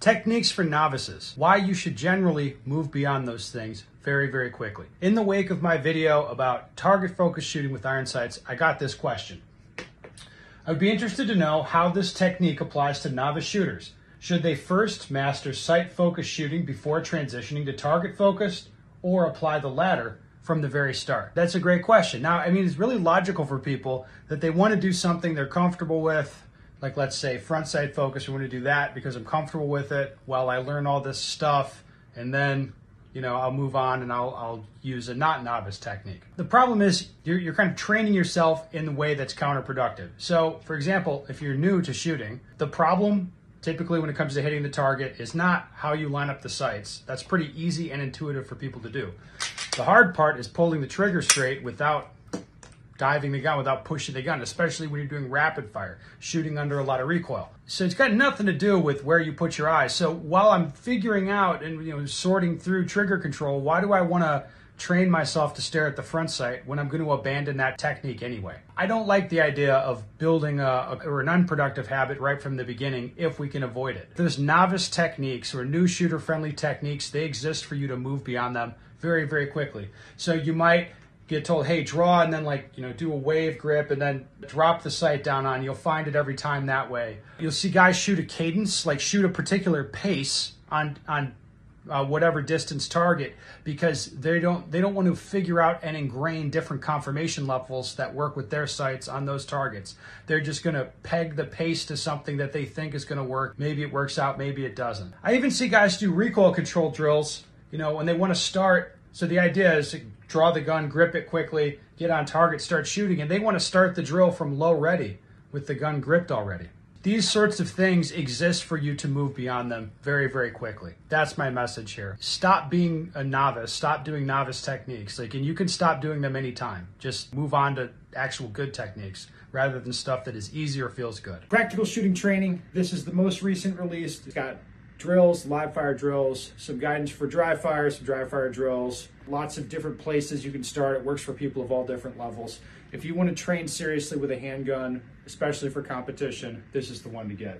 Techniques for novices. Why you should generally move beyond those things very, very quickly. In the wake of my video about target focus shooting with iron sights, I got this question. I would be interested to know how this technique applies to novice shooters. Should they first master sight focus shooting before transitioning to target focused, or apply the latter from the very start? That's a great question. Now, I mean, it's really logical for people that they want to do something they're comfortable with, like let's say front sight focus. We want to do that because I'm comfortable with it while I learn all this stuff, and then I'll move on and I'll use a not novice technique. The problem is you're kind of training yourself in the way that's counterproductive. So, for example, if you're new to shooting, the problem typically when it comes to hitting the target is not how you line up the sights. That's pretty easy and intuitive for people to do. The hard part is pulling the trigger straight without diving the gun, without pushing the gun, especially when you're doing rapid fire, shooting under a lot of recoil. So it's got nothing to do with where you put your eyes. So while I'm figuring out and sorting through trigger control, why do I want to train myself to stare at the front sight when I'm going to abandon that technique anyway? I don't like the idea of building an unproductive habit right from the beginning if we can avoid it. Those novice techniques or new shooter-friendly techniques, they exist for you to move beyond them very, very quickly. So you might get told, hey, draw, and then do a wave grip and then drop the sight down on. You'll find it every time that way. You'll see guys shoot a cadence, like shoot a particular pace on whatever distance target, because they don't want to figure out and ingrain different conformation levels that work with their sights on those targets. They're just going to peg the pace to something that they think is going to work. Maybe it works out, maybe it doesn't. I even see guys do recoil control drills, when they want to start. So the idea is to draw the gun, grip it quickly, get on target, start shooting, and they want to start the drill from low ready with the gun gripped already. These sorts of things exist for you to move beyond them very, very quickly. That's my message here. Stop being a novice. Stop doing novice techniques. And you can stop doing them anytime. Just move on to actual good techniques rather than stuff that is easy or feels good. Practical shooting training. This is the most recent release. It's got drills, live fire drills, some guidance for dry fire, some dry fire drills, lots of different places you can start. It works for people of all different levels. If you want to train seriously with a handgun, especially for competition, this is the one to get.